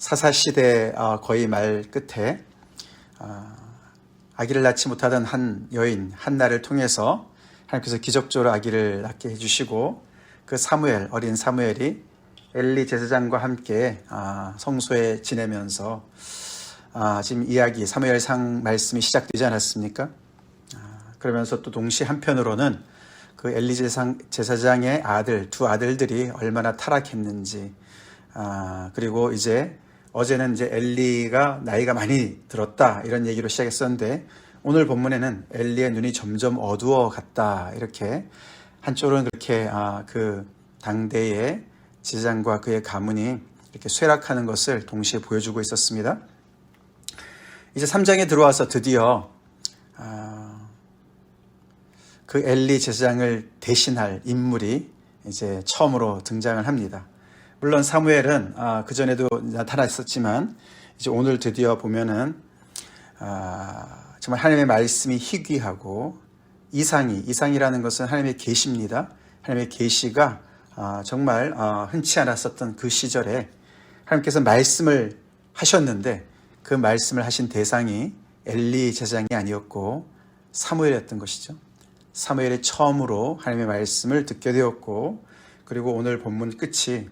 사사시대 거의 말 끝에 아기를 낳지 못하던 한 여인 한나를 통해서 하나님께서 기적적으로 아기를 낳게 해주시고, 그 사무엘, 어린 사무엘이 엘리 제사장과 함께 성소에 지내면서 지금 이야기 사무엘상 말씀이 시작되지 않았습니까? 그러면서 또 동시에 한편으로는 그 엘리 제사장의 아들, 두 아들들이 얼마나 타락했는지, 그리고 어제는 엘리가 나이가 많이 들었다 이런 얘기로 시작했었는데, 오늘 본문에는 엘리의 눈이 점점 어두워 갔다, 이렇게 한쪽으로는 그렇게 그 당대의 제사장과 그의 가문이 이렇게 쇠락하는 것을 동시에 보여주고 있었습니다. 이제 3장에 들어와서 드디어 그 엘리 제사장을 대신할 인물이 이제 처음으로 등장을 합니다. 물론 사무엘은 그 전에도 나타났었지만, 이제 오늘 드디어 보면은 정말 하나님의 말씀이 희귀하고 이상이라는 것은 하나님의 계시입니다. 하나님의 계시가 정말 흔치 않았었던 그 시절에 하나님께서 말씀을 하셨는데, 그 말씀을 하신 대상이 엘리 제사장이 아니었고 사무엘이었던 것이죠. 사무엘이 처음으로 하나님의 말씀을 듣게 되었고, 그리고 오늘 본문 끝이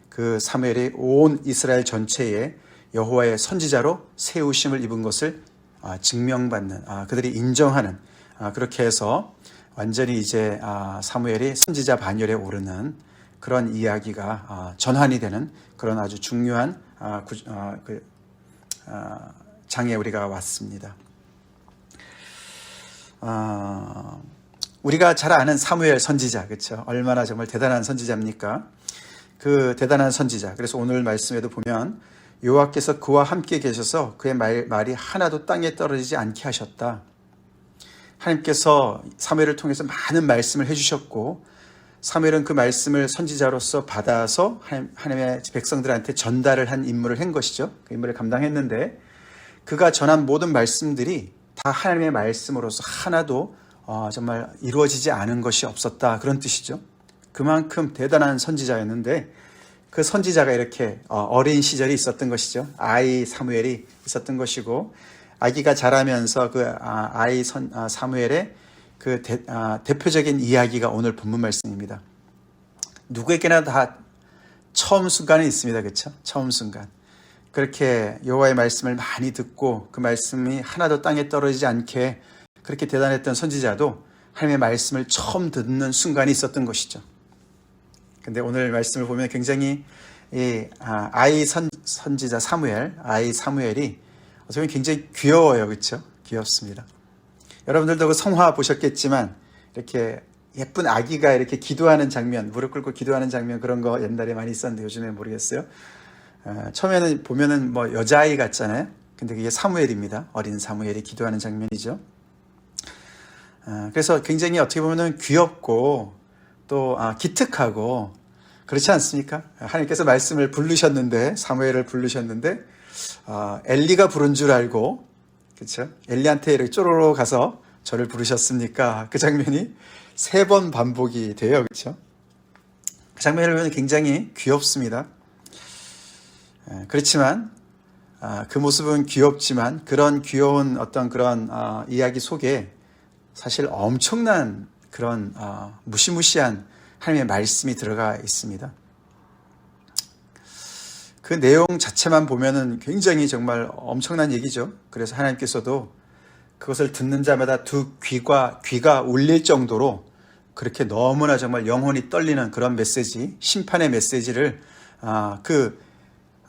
그 사무엘이 온 이스라엘 전체에 여호와의 선지자로 세우심을 입은 것을 증명받는, 그들이 인정하는, 그렇게 해서 완전히 이제 사무엘이 선지자 반열에 오르는 그런 이야기가 전환이 되는 그런 아주 중요한 장에 우리가 왔습니다. 우리가 잘 아는 사무엘 선지자, 그렇죠? 얼마나 정말 대단한 선지자입니까? 그 대단한 선지자. 그래서 오늘 말씀에도 보면 여호와께서 그와 함께 계셔서 그의 말이 하나도 땅에 떨어지지 않게 하셨다. 하나님께서 사무엘을 통해서 많은 말씀을 해주셨고, 사무엘은 그 말씀을 선지자로서 받아서 하나님의 백성들한테 전달을 한 임무를 한 것이죠. 그 임무를 감당했는데, 그가 전한 모든 말씀들이 다 하나님의 말씀으로서 하나도 정말 이루어지지 않은 것이 없었다, 그런 뜻이죠. 그만큼 대단한 선지자였는데, 그 선지자가 이렇게 어린 시절이 있었던 것이죠. 아이 사무엘이 있었던 것이고, 아기가 자라면서 그 아이 사무엘의 그 대표적인 이야기가 오늘 본문 말씀입니다. 누구에게나 다 처음 순간이 있습니다, 그렇죠? 처음 순간. 그렇게 여호와의 말씀을 많이 듣고 그 말씀이 하나도 땅에 떨어지지 않게 그렇게 대단했던 선지자도 하나님의 말씀을 처음 듣는 순간이 있었던 것이죠. 근데 오늘 말씀을 보면 굉장히 아이 선지자 사무엘, 아이 사무엘이 어떻게 보면 굉장히 귀여워요, 그렇죠? 귀엽습니다. 여러분들도 그 성화 보셨겠지만, 이렇게 예쁜 아기가 이렇게 기도하는 장면, 무릎 꿇고 기도하는 장면, 그런 거 옛날에 많이 있었는데 요즘에 모르겠어요. 처음에는 보면은 뭐 여자아이 같잖아요. 근데 그게 사무엘입니다. 어린 사무엘이 기도하는 장면이죠. 그래서 굉장히 어떻게 보면은 귀엽고 또 기특하고 그렇지 않습니까? 하나님께서 말씀을 부르셨는데, 사무엘을 부르셨는데 엘리가 부른 줄 알고, 그렇죠? 엘리한테 이렇게 쪼로로 가서 저를 부르셨습니까? 그 장면이 3번 반복이 돼요, 그렇죠? 그 장면을 보면 굉장히 귀엽습니다. 그렇지만 그 모습은 귀엽지만, 그런 귀여운 어떤 그런 이야기 속에 사실 엄청난 그런 무시무시한 하나님의 말씀이 들어가 있습니다. 그 내용 자체만 보면은 굉장히 정말 엄청난 얘기죠. 그래서 하나님께서도 그것을 듣는 자마다 두 귀가 울릴 정도로 그렇게 너무나 정말 영혼이 떨리는 그런 메시지, 심판의 메시지를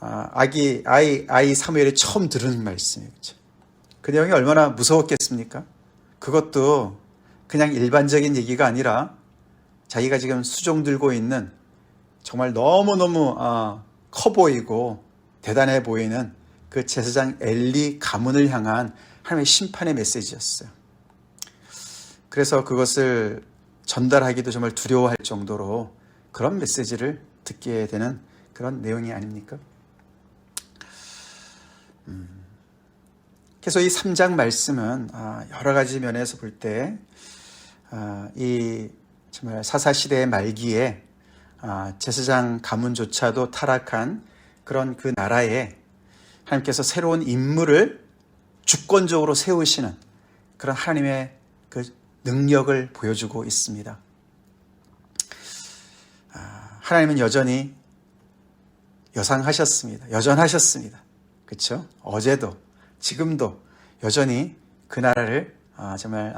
아이 사무엘이 처음 들은 말씀이에요. 그렇죠? 그 내용이 얼마나 무서웠겠습니까? 그것도 그냥 일반적인 얘기가 아니라 자기가 지금 수종 들고 있는 정말 너무너무 커 보이고 대단해 보이는 그 제사장 엘리 가문을 향한 하나님의 심판의 메시지였어요. 그래서 그것을 전달하기도 정말 두려워할 정도로 그런 메시지를 듣게 되는 그런 내용이 아닙니까? 그래서 이 3장 말씀은 여러 가지 면에서 볼 때 이 정말 사사시대의 말기에 제사장 가문조차도 타락한 그런 그 나라에 하나님께서 새로운 인물을 주권적으로 세우시는 그런 하나님의 그 능력을 보여주고 있습니다. 하나님은 여전히 여상하셨습니다. 여전하셨습니다. 그렇죠? 어제도 지금도 여전히 그 나라를 정말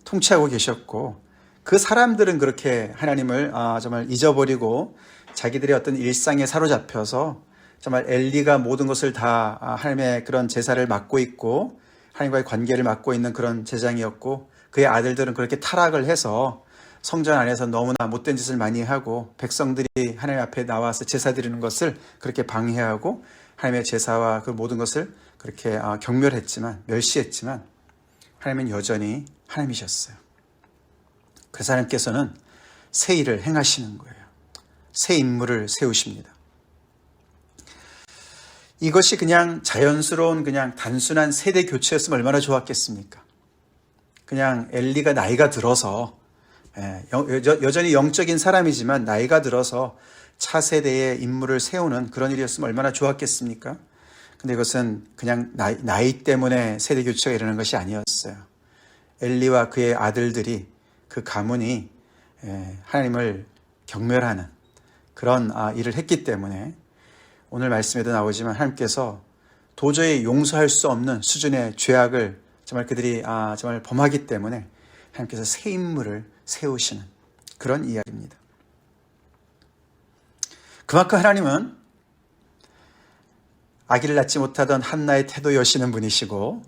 통치하고 계셨고, 그 사람들은 그렇게 하나님을 정말 잊어버리고 자기들의 어떤 일상에 사로잡혀서 정말 엘리가 모든 것을 다 하나님의 그런 제사를 맡고 있고 하나님과의 관계를 맡고 있는 그런 제장이었고, 그의 아들들은 그렇게 타락을 해서 성전 안에서 너무나 못된 짓을 많이 하고 백성들이 하나님 앞에 나와서 제사 드리는 것을 그렇게 방해하고 하나님의 제사와 그 모든 것을 그렇게 경멸했지만, 멸시했지만 하나님은 여전히 하나님이셨어요. 그래서 하나님께서는 새 일을 행하시는 거예요. 새 인물을 세우십니다. 이것이 그냥 자연스러운 그냥 단순한 세대 교체였으면 얼마나 좋았겠습니까? 그냥 엘리가 나이가 들어서 여전히 영적인 사람이지만 나이가 들어서 차세대의 인물을 세우는 그런 일이었으면 얼마나 좋았겠습니까? 근데 이것은 그냥 나이 때문에 세대 교체가 일어나는 것이 아니었어요. 엘리와 그의 아들들이, 그 가문이 하나님을 경멸하는 그런 일을 했기 때문에 오늘 말씀에도 나오지만 하나님께서 도저히 용서할 수 없는 수준의 죄악을 정말 그들이 정말 범하기 때문에 하나님께서 새 인물을 세우시는 그런 이야기입니다. 그만큼 하나님은 아기를 낳지 못하던 한나의 태도 여시는 분이시고,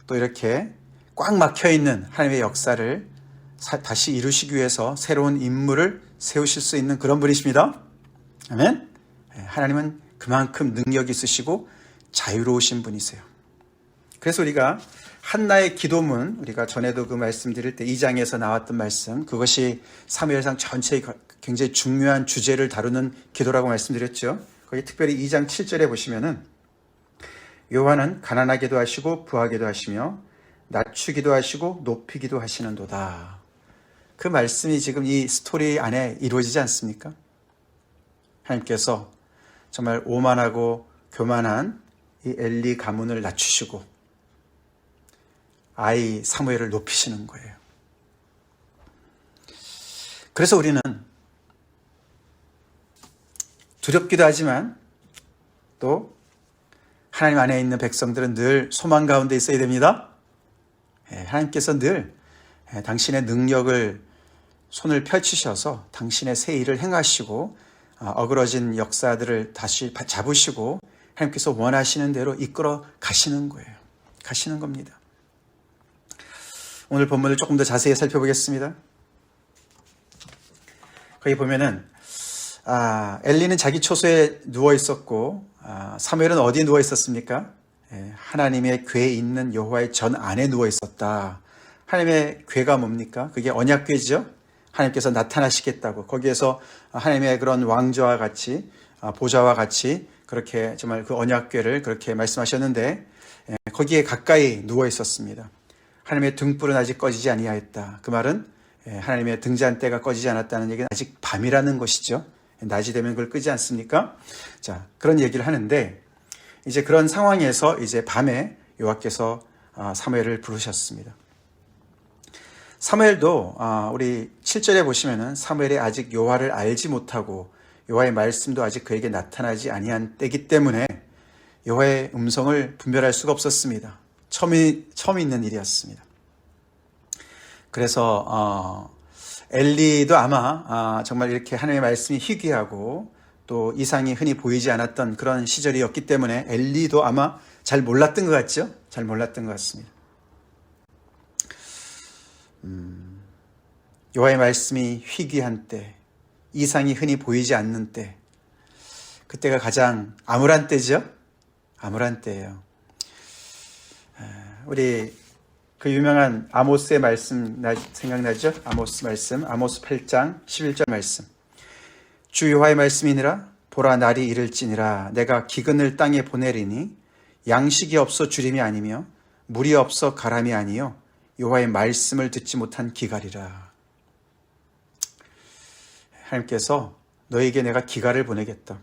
또 이렇게 꽉 막혀있는 하나님의 역사를 다시 이루시기 위해서 새로운 인물을 세우실 수 있는 그런 분이십니다. 아멘. 하나님은 그만큼 능력이 있으시고 자유로우신 분이세요. 그래서 우리가 한나의 기도문, 우리가 전에도 그 말씀 드릴 때 2장에서 나왔던 말씀, 그것이 사무엘상 전체의 굉장히 중요한 주제를 다루는 기도라고 말씀드렸죠. 거기 특별히 2장 7절에 보시면은 여호와는 가난하게도 하시고 부하게도 하시며 낮추기도 하시고 높이기도 하시는도다. 그 말씀이 지금 이 스토리 안에 이루어지지 않습니까? 하나님께서 정말 오만하고 교만한 이 엘리 가문을 낮추시고 아이 사무엘을 높이시는 거예요. 그래서 우리는 두렵기도 하지만 또 하나님 안에 있는 백성들은 늘 소망 가운데 있어야 됩니다. 하나님께서 늘 당신의 능력을 손을 펼치셔서 당신의 새 일을 행하시고 어그러진 역사들을 다시 잡으시고 하나님께서 원하시는 대로 이끌어 가시는 거예요. 가시는 겁니다. 오늘 본문을 조금 더 자세히 살펴보겠습니다. 거기 보면은 엘리는 자기 초소에 누워 있었고 사무엘은 어디에 누워 있었습니까? 하나님의 궤에 있는 여호와의 전 안에 누워 있었다. 하나님의 궤가 뭡니까? 그게 언약궤죠. 하나님께서 나타나시겠다고 거기에서 하나님의 그런 왕좌와 같이 보좌와 같이 그렇게 정말 그 언약궤를 그렇게 말씀하셨는데 거기에 가까이 누워 있었습니다. 하나님의 등불은 아직 꺼지지 아니하였다. 그 말은 하나님의 등잔대가 꺼지지 않았다는 얘기는 아직 밤이라는 것이죠. 낮이 되면 그걸 끄지 않습니까? 자, 그런 얘기를 하는데 이제 그런 상황에서 이제 밤에 여호와께서 사무엘을 부르셨습니다. 사무엘도 우리 7절에 보시면은 사무엘이 아직 여호와를 알지 못하고 여호와의 말씀도 아직 그에게 나타나지 아니한 때이기 때문에 여호와의 음성을 분별할 수가 없었습니다. 처음 있는 일이었습니다. 그래서 엘리도 아마 정말 이렇게 하나님의 말씀이 희귀하고 또 이상이 흔히 보이지 않았던 그런 시절이었기 때문에 엘리도 아마 잘 몰랐던 것 같죠? 잘 몰랐던 것 같습니다. 여호와의 말씀이 희귀한 때, 이상이 흔히 보이지 않는 때, 그때가 가장 암울한 때죠? 암울한 때예요. 우리 그 유명한 아모스의 말씀 생각나죠? 아모스 말씀, 아모스 8장 11절 말씀. 주 여호와의 말씀이니라 보라 날이 이를지니라 내가 기근을 땅에 보내리니 양식이 없어 주림이 아니며 물이 없어 가람이 아니요 여호와의 말씀을 듣지 못한 기갈이라. 하나님께서 너에게 내가 기갈을 보내겠다.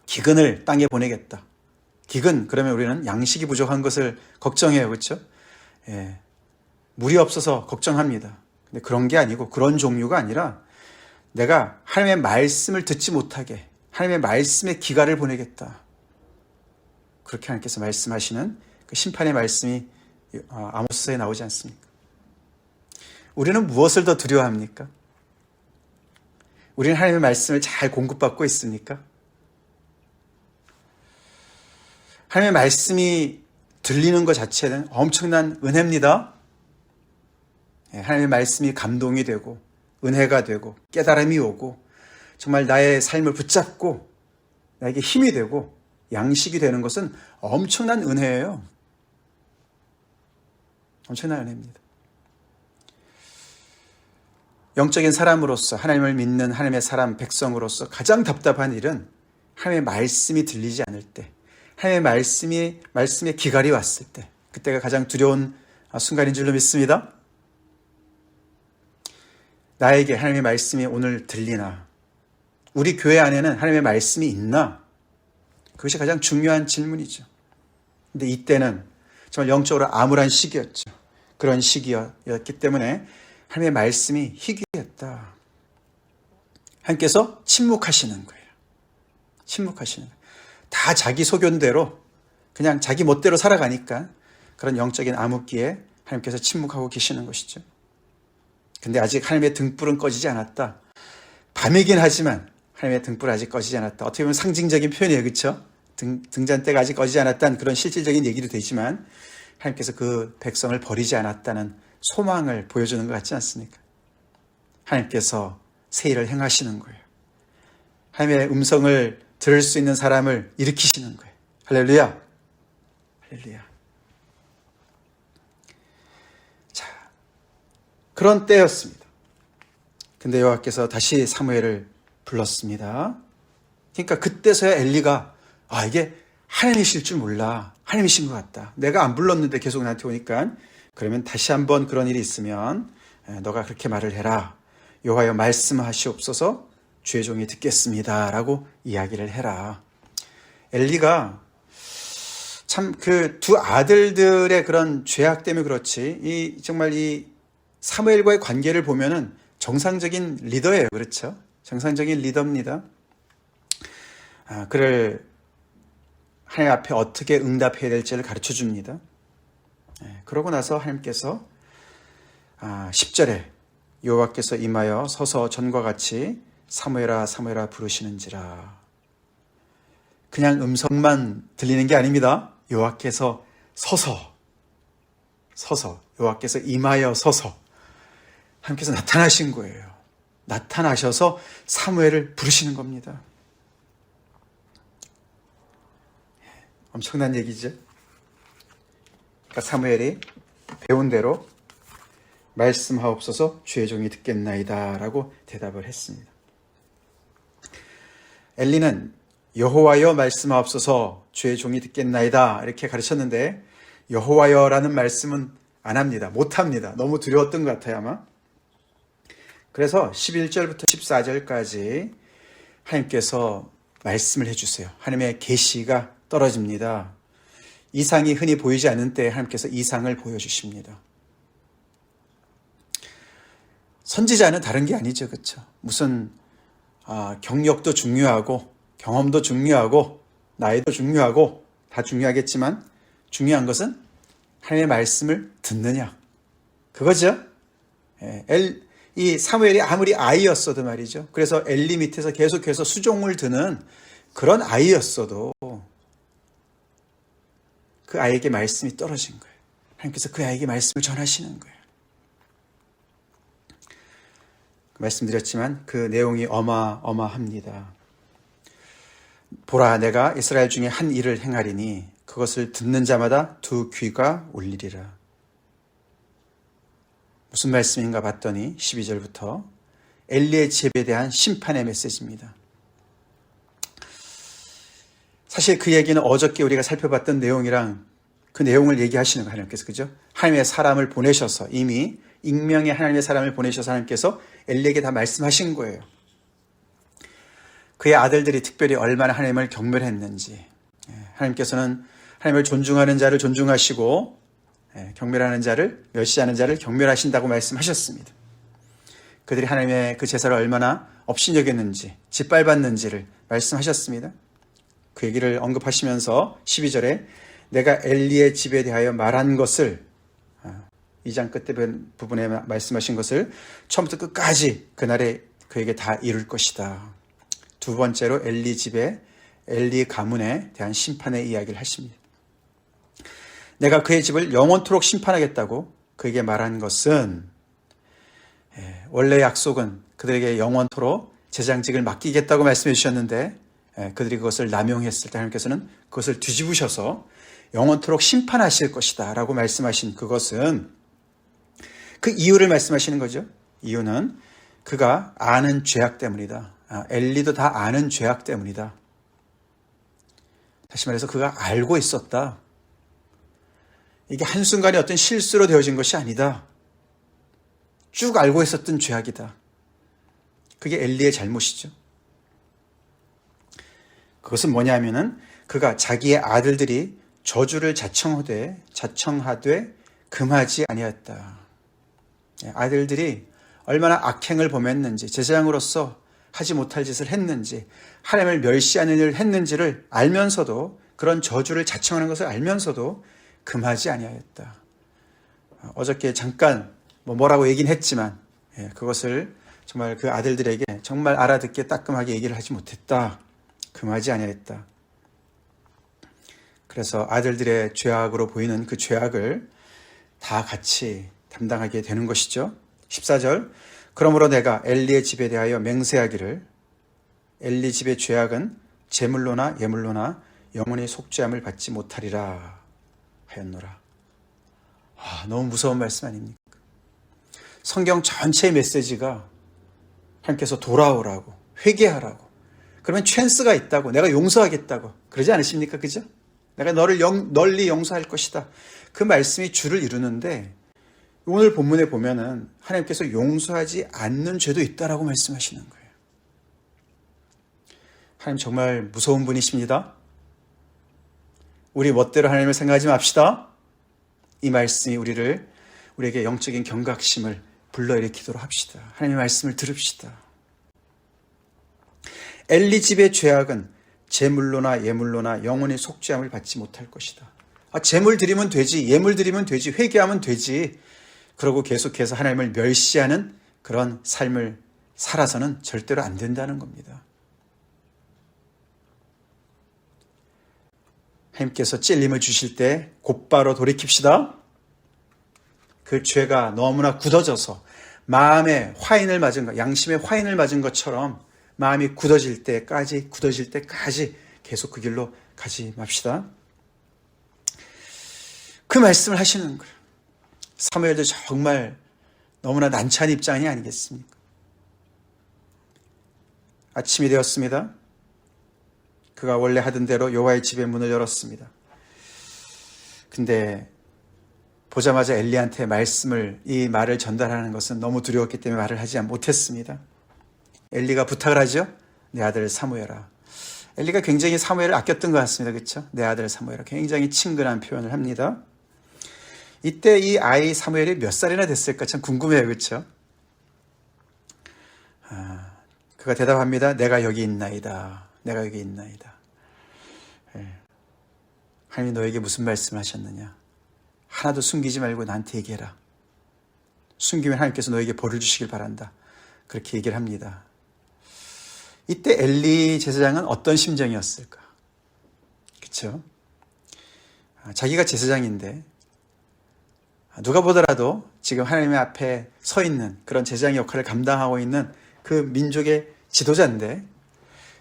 기근을 땅에 보내겠다. 기근, 그러면 우리는 양식이 부족한 것을 걱정해요. 그렇죠? 예, 물이 없어서 걱정합니다. 근데 그런 게 아니고, 그런 종류가 아니라 내가 하나님의 말씀을 듣지 못하게 하나님의 말씀에 기갈을 보내겠다. 그렇게 하나님께서 말씀하시는 그 심판의 말씀이 아모스서에 나오지 않습니까? 우리는 무엇을 더 두려워합니까? 우리는 하나님의 말씀을 잘 공급받고 있습니까? 하나님의 말씀이 들리는 것 자체는 엄청난 은혜입니다. 하나님의 말씀이 감동이 되고 은혜가 되고 깨달음이 오고 정말 나의 삶을 붙잡고 나에게 힘이 되고 양식이 되는 것은 엄청난 은혜예요. 엄청난 은혜입니다. 영적인 사람으로서, 하나님을 믿는 하나님의 사람, 백성으로서 가장 답답한 일은 하나님의 말씀이 들리지 않을 때, 하나님의 말씀에 기갈이 왔을 때, 그때가 가장 두려운 순간인 줄로 믿습니다. 나에게 하나님의 말씀이 오늘 들리나? 우리 교회 안에는 하나님의 말씀이 있나? 그것이 가장 중요한 질문이죠. 근데 이때는 정말 영적으로 암울한 시기였죠. 그런 시기였기 때문에 하나님의 말씀이 희귀했다. 하나님께서 침묵하시는 거예요. 침묵하시는 거예요. 다 자기 소견대로 그냥 자기 멋대로 살아가니까 그런 영적인 암흑기에 하나님께서 침묵하고 계시는 것이죠. 근데 아직 하나님의 등불은 꺼지지 않았다. 밤이긴 하지만 하나님의 등불은 아직 꺼지지 않았다. 어떻게 보면 상징적인 표현이에요. 그렇죠? 등잔대가 아직 꺼지지 않았다는 그런 실질적인 얘기도 되지만 하나님께서 그 백성을 버리지 않았다는 소망을 보여주는 것 같지 않습니까? 하나님께서 새 일을 행하시는 거예요. 하나님의 음성을 들을 수 있는 사람을 일으키시는 거예요. 할렐루야. 할렐루야. 자, 그런 때였습니다. 근데 여호와께서 다시 사무엘을 불렀습니다. 그러니까 그때서야 엘리가 이게 하나님이실 줄 몰라. 하나님이신 것 같다. 내가 안 불렀는데 계속 나한테 오니까 그러면 다시 한번 그런 일이 있으면 너가 그렇게 말을 해라. 여호와여 말씀하시옵소서 주의 종이 듣겠습니다. 라고 이야기를 해라. 엘리가 참 그 두 아들들의 그런 죄악 때문에 그렇지 정말 이 사무엘과의 관계를 보면은 정상적인 리더예요. 그렇죠? 정상적인 리더입니다. 그를 하나님 앞에 어떻게 응답해야 될지를 가르쳐 줍니다. 그러고 나서 하나님께서 10절에 여호와께서 임하여 서서 전과 같이 사무엘아 사무엘아 부르시는지라. 그냥 음성만 들리는 게 아닙니다. 여호와께서 서서 여호와께서 임하여 서서 하나님께서 나타나신 거예요. 나타나셔서 사무엘을 부르시는 겁니다. 엄청난 얘기죠. 그러니까 사무엘이 배운 대로 말씀하옵소서 주의 종이 듣겠나이다 라고 대답을 했습니다. 엘리는 여호와여 말씀하옵소서 주의 종이 듣겠나이다 이렇게 가르쳤는데 여호와여라는 말씀은 안 합니다. 못 합니다. 너무 두려웠던 것 같아요 아마. 그래서 11절부터 14절까지 하나님께서 말씀을 해주세요. 하나님의 계시가 떨어집니다. 이상이 흔히 보이지 않는 때에 하나님께서 이상을 보여주십니다. 선지자는 다른 게 아니죠. 그렇죠? 무슨 경력도 중요하고 경험도 중요하고 나이도 중요하고 다 중요하겠지만 중요한 것은 하나님의 말씀을 듣느냐. 그거죠. 이 사무엘이 아무리 아이였어도 말이죠. 그래서 엘리 밑에서 계속해서 수종을 드는 그런 아이였어도 그 아이에게 말씀이 떨어진 거예요. 하나님께서 그 아이에게 말씀을 전하시는 거예요. 말씀드렸지만 그 내용이 어마어마합니다. 보라 내가 이스라엘 중에 한 일을 행하리니 그것을 듣는 자마다 두 귀가 울리리라. 무슨 말씀인가 봤더니 12절부터 엘리의 집에 대한 심판의 메시지입니다. 사실 그 얘기는 어저께 우리가 살펴봤던 내용이랑 그 내용을 얘기하시는 거예요. 하나님께서. 그죠? 하나님의 사람을 보내셔서 이미 익명의 하나님의 사람을 보내셔서 하나님께서 엘리에게 다 말씀하신 거예요. 그의 아들들이 특별히 얼마나 하나님을 경멸했는지 하나님께서는 하나님을 존중하는 자를 존중하시고 경멸하는 자를, 멸시하는 자를 경멸하신다고 말씀하셨습니다. 그들이 하나님의 그 제사를 얼마나 업신여겼는지, 짓밟았는지를 말씀하셨습니다. 그 얘기를 언급하시면서 12절에 내가 엘리의 집에 대하여 말한 것을, 2장 끝에 부분에 말씀하신 것을 처음부터 끝까지 그날에 그에게 다 이룰 것이다. 두 번째로 엘리 집에, 엘리 가문에 대한 심판의 이야기를 하십니다. 내가 그의 집을 영원토록 심판하겠다고 그에게 말한 것은, 원래 약속은 그들에게 영원토록 제장직을 맡기겠다고 말씀해 주셨는데 그들이 그것을 남용했을 때 하나님께서는 그것을 뒤집으셔서 영원토록 심판하실 것이다 라고 말씀하신 그것은, 그 이유를 말씀하시는 거죠. 이유는 그가 아는 죄악 때문이다. 엘리도 다 아는 죄악 때문이다. 다시 말해서 그가 알고 있었다. 이게 한순간에 어떤 실수로 되어진 것이 아니다. 쭉 알고 있었던 죄악이다. 그게 엘리의 잘못이죠. 그것은 뭐냐면은 그가 자기의 아들들이 저주를 자청하되 금하지 아니하였다. 아들들이 얼마나 악행을 범했는지, 제사장으로서 하지 못할 짓을 했는지, 하나님을 멸시하는 일을 했는지를 알면서도, 그런 저주를 자청하는 것을 알면서도 금하지 아니하였다. 어저께 잠깐 뭐라고 얘기는 했지만 그것을 정말 그 아들들에게 정말 알아듣게 따끔하게 얘기를 하지 못했다. 금하지 아니하였다. 그래서 아들들의 죄악으로 보이는 그 죄악을 다 같이 담당하게 되는 것이죠. 14절, 그러므로 내가 엘리의 집에 대하여 맹세하기를 엘리 집의 죄악은 제물로나 예물로나 영원히 속죄함을 받지 못하리라 하였노라. 너무 무서운 말씀 아닙니까? 성경 전체의 메시지가 하나님께서 돌아오라고, 회개하라고, 그러면 찬스가 있다고, 내가 용서하겠다고 그러지 않으십니까? 그죠? 내가 너를 널리 용서할 것이다. 그 말씀이 주를 이루는데 오늘 본문에 보면은 하나님께서 용서하지 않는 죄도 있다라고 말씀하시는 거예요. 하나님 정말 무서운 분이십니다. 우리 멋대로 하나님을 생각하지 맙시다. 이 말씀이 우리에게 영적인 경각심을 불러일으키도록 합시다. 하나님의 말씀을 들읍시다. 엘리 집의 죄악은 제물로나 예물로나 영원히 속죄함을 받지 못할 것이다. 제물 드리면 되지, 예물 드리면 되지, 회개하면 되지. 그러고 계속해서 하나님을 멸시하는 그런 삶을 살아서는 절대로 안 된다는 겁니다. 하나님께서 찔림을 주실 때 곧바로 돌이킵시다. 그 죄가 너무나 굳어져서 마음에 화인을 맞은 것, 양심에 화인을 맞은 것처럼 마음이 굳어질 때까지 계속 그 길로 가지 맙시다. 그 말씀을 하시는 거예요. 사무엘도 정말 너무나 난처한 입장이 아니겠습니까? 아침이 되었습니다. 그가 원래 하던 대로 여호와의 집의 문을 열었습니다. 근데 보자마자 엘리한테 이 말을 전달하는 것은 너무 두려웠기 때문에 말을 하지 못했습니다. 엘리가 부탁을 하죠. 내 아들 사무엘아. 엘리가 굉장히 사무엘을 아꼈던 것 같습니다. 그렇죠? 내 아들 사무엘아. 굉장히 친근한 표현을 합니다. 이때 이 아이 사무엘이 몇 살이나 됐을까 참 궁금해요. 그렇죠? 그가 대답합니다. 내가 여기 있나이다. 내가 여기 있나이다. 하나님이 너에게 무슨 말씀을 하셨느냐? 하나도 숨기지 말고 나한테 얘기해라. 숨기면 하나님께서 너에게 벌을 주시길 바란다. 그렇게 얘기를 합니다. 이때 엘리 제사장은 어떤 심정이었을까? 그렇죠? 자기가 제사장인데 누가 보더라도 지금 하나님의 앞에 서 있는 그런 제사장 역할을 감당하고 있는 그 민족의 지도자인데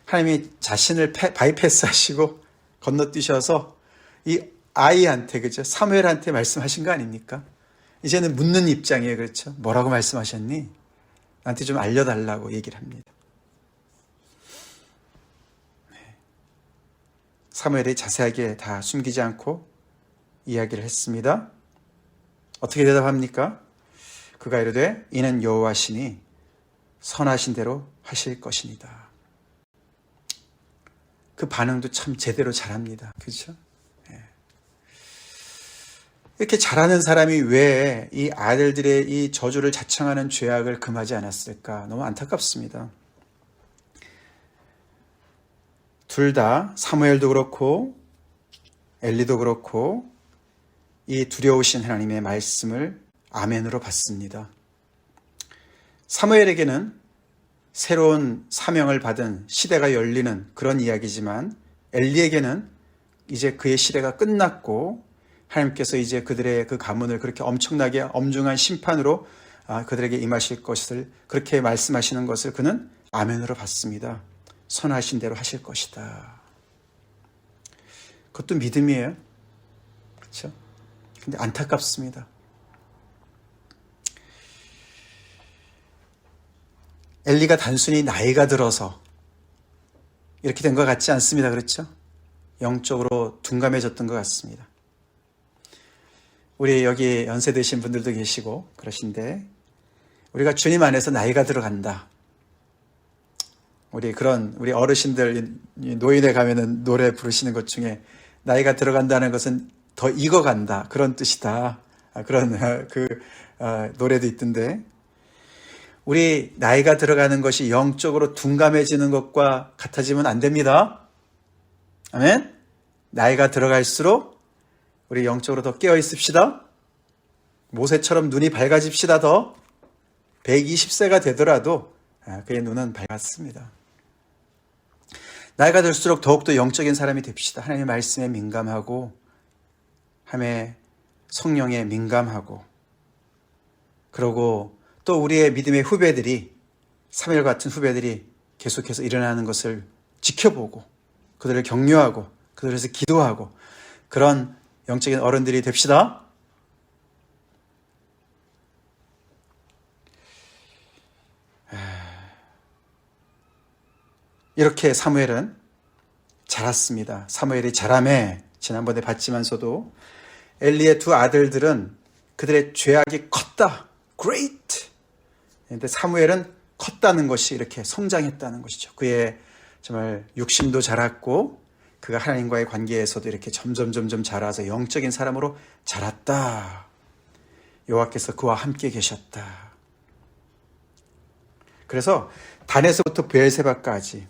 하나님이 자신을 바이패스 하시고 건너뛰셔서 이 아이한테, 그죠? 사무엘한테 말씀하신 거 아닙니까? 이제는 묻는 입장이에요. 그렇죠? 뭐라고 말씀하셨니? 나한테 좀 알려달라고 얘기를 합니다. 사무엘이 자세하게 다 숨기지 않고 이야기를 했습니다. 어떻게 대답합니까? 그가 이르되 이는 여호와시니 선하신 대로 하실 것이니다. 그 반응도 참 제대로 잘합니다. 그렇죠? 이렇게 잘하는 사람이 왜 이 아들들의 이 저주를 자청하는 죄악을 금하지 않았을까? 너무 안타깝습니다. 둘 다 사무엘도 그렇고 엘리도 그렇고 이 두려우신 하나님의 말씀을 아멘으로 받습니다. 사무엘에게는 새로운 사명을 받은 시대가 열리는 그런 이야기지만 엘리에게는 이제 그의 시대가 끝났고 하나님께서 이제 그들의 그 가문을 그렇게 엄청나게 엄중한 심판으로 그들에게 임하실 것을 그렇게 말씀하시는 것을 그는 아멘으로 받습니다. 선하신 대로 하실 것이다. 그것도 믿음이에요. 그렇죠? 근데 안타깝습니다. 엘리가 단순히 나이가 들어서 이렇게 된 것 같지 않습니다. 그렇죠? 영적으로 둔감해졌던 것 같습니다. 우리 여기 연세 드신 분들도 계시고 그러신데 우리가 주님 안에서 나이가 들어간다. 우리 어르신들 노인에 가면은 노래 부르시는 것 중에 나이가 들어간다는 것은 더 익어간다 그런 뜻이다. 그런 노래도 있던데 우리 나이가 들어가는 것이 영적으로 둔감해지는 것과 같아지면 안 됩니다. 아멘. 나이가 들어갈수록 우리 영적으로 더 깨어 있읍시다. 모세처럼 눈이 밝아집시다. 더 120세가 되더라도 그의 눈은 밝았습니다. 나이가 들수록 더욱더 영적인 사람이 됩시다. 하나님의 말씀에 민감하고 하나님의 성령에 민감하고 그러고 또 우리의 믿음의 후배들이 사무엘 같은 후배들이 계속해서 일어나는 것을 지켜보고 그들을 격려하고 그들에서 기도하고 그런 영적인 어른들이 됩시다. 이렇게 사무엘은 자랐습니다. 사무엘이 자라매 지난번에 봤지만서도 엘리의 두 아들들은 그들의 죄악이 컸다. Great. 그런데 사무엘은 컸다는 것이 이렇게 성장했다는 것이죠. 그의 정말 육신도 자랐고 그가 하나님과의 관계에서도 이렇게 점점 자라서 영적인 사람으로 자랐다. 여호와께서 그와 함께 계셨다. 그래서 단에서부터 브엘세바까지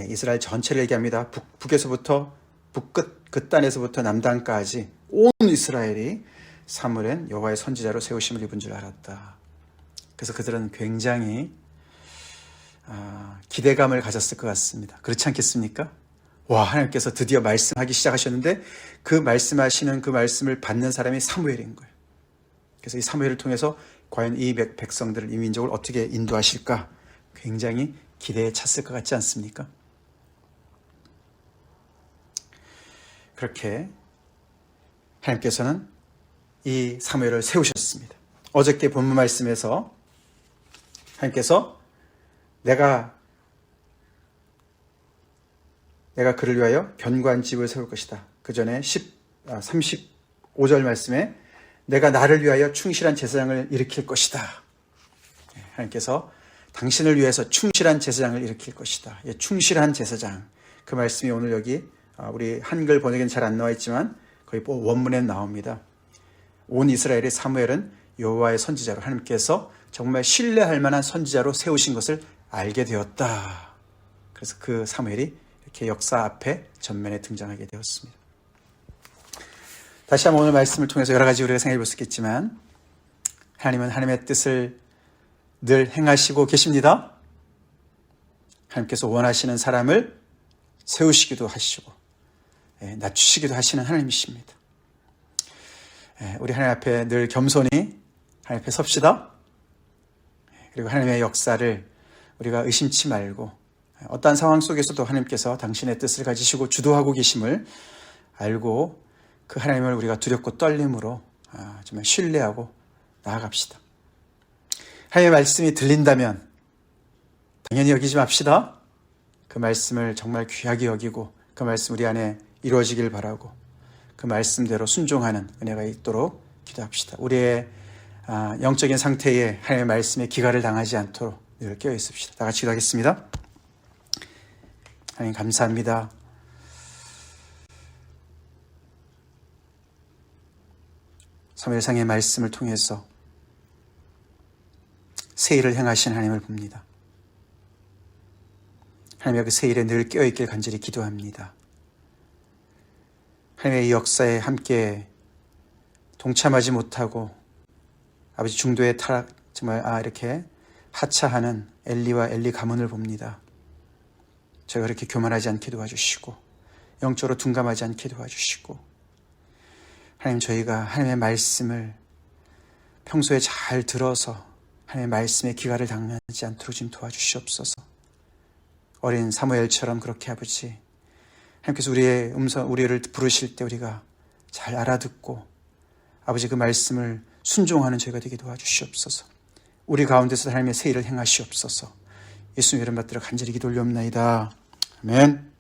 이스라엘 전체를 얘기합니다. 북에서부터 북끝 끝단에서부터 남단까지 온 이스라엘이 사무엘은 여호와의 선지자로 세우심을 입은 줄 알았다. 그래서 그들은 굉장히 기대감을 가졌을 것 같습니다. 그렇지 않겠습니까? 와, 하나님께서 드디어 말씀하기 시작하셨는데 그 말씀하시는 그 말씀을 받는 사람이 사무엘인 거예요. 그래서 이 사무엘을 통해서 과연 이 백성들을, 이 민족을 어떻게 인도하실까 굉장히 기대에 찼을 것 같지 않습니까? 그렇게 하나님께서는 이 사무엘을 세우셨습니다. 어저께 본문 말씀에서 하나님께서 내가 그를 위하여 견고한 집을 세울 것이다. 그 전에 35절 말씀에 내가 나를 위하여 충실한 제사장을 일으킬 것이다. 하나님께서 당신을 위해서 충실한 제사장을 일으킬 것이다. 충실한 제사장. 그 말씀이 오늘 여기 우리 한글 번역에는 잘 안 나와 있지만 거의 원문에 나옵니다. 온 이스라엘의 사무엘은 여호와의 선지자로 하나님께서 정말 신뢰할 만한 선지자로 세우신 것을 알게 되었다. 그래서 그 사무엘이 이렇게 역사 앞에 전면에 등장하게 되었습니다. 다시 한번 오늘 말씀을 통해서 여러 가지 우리가 생각해 볼 수 있겠지만 하나님은 하나님의 뜻을 늘 행하시고 계십니다. 하나님께서 원하시는 사람을 세우시기도 하시고 낮추시기도 하시는 하나님이십니다. 우리 하나님 앞에 늘 겸손히 하나님 앞에 섭시다. 그리고 하나님의 역사를 우리가 의심치 말고 어떠한 상황 속에서도 하나님께서 당신의 뜻을 가지시고 주도하고 계심을 알고 그 하나님을 우리가 두렵고 떨림으로 정말 신뢰하고 나아갑시다. 하나님의 말씀이 들린다면 당연히 여기지 맙시다. 그 말씀을 정말 귀하게 여기고 그 말씀 우리 안에 이루어지길 바라고 그 말씀대로 순종하는 은혜가 있도록 기도합시다. 우리의 영적인 상태에 하나님의 말씀에 기갈을 당하지 않도록 늘 깨어 있읍시다. 다 같이 기도하겠습니다. 하나님 감사합니다. 사무엘상의 말씀을 통해서 새 일을 행하신 하나님을 봅니다. 하나님의 그 새 일에 늘 깨어있길 간절히 기도합니다. 하나님의 이 역사에 함께 동참하지 못하고 아버지 중도에 정말 이렇게 하차하는 엘리와 엘리 가문을 봅니다. 저희가 그렇게 교만하지 않게 도와주시고 영적으로 둔감하지 않게 도와주시고 하나님 저희가 하나님의 말씀을 평소에 잘 들어서 하나님의 말씀에 기가를 당하지 않도록 좀 도와주시옵소서. 어린 사무엘처럼 그렇게 아버지 하나님께서 우리를 부르실 때 우리가 잘 알아듣고 아버지 그 말씀을 순종하는 저희가 되게 도와주시옵소서. 우리 가운데서 하나님의 새 일을 행하시옵소서. 예수님 이름 받들어 간절히 기도 올리옵나이다. 아멘.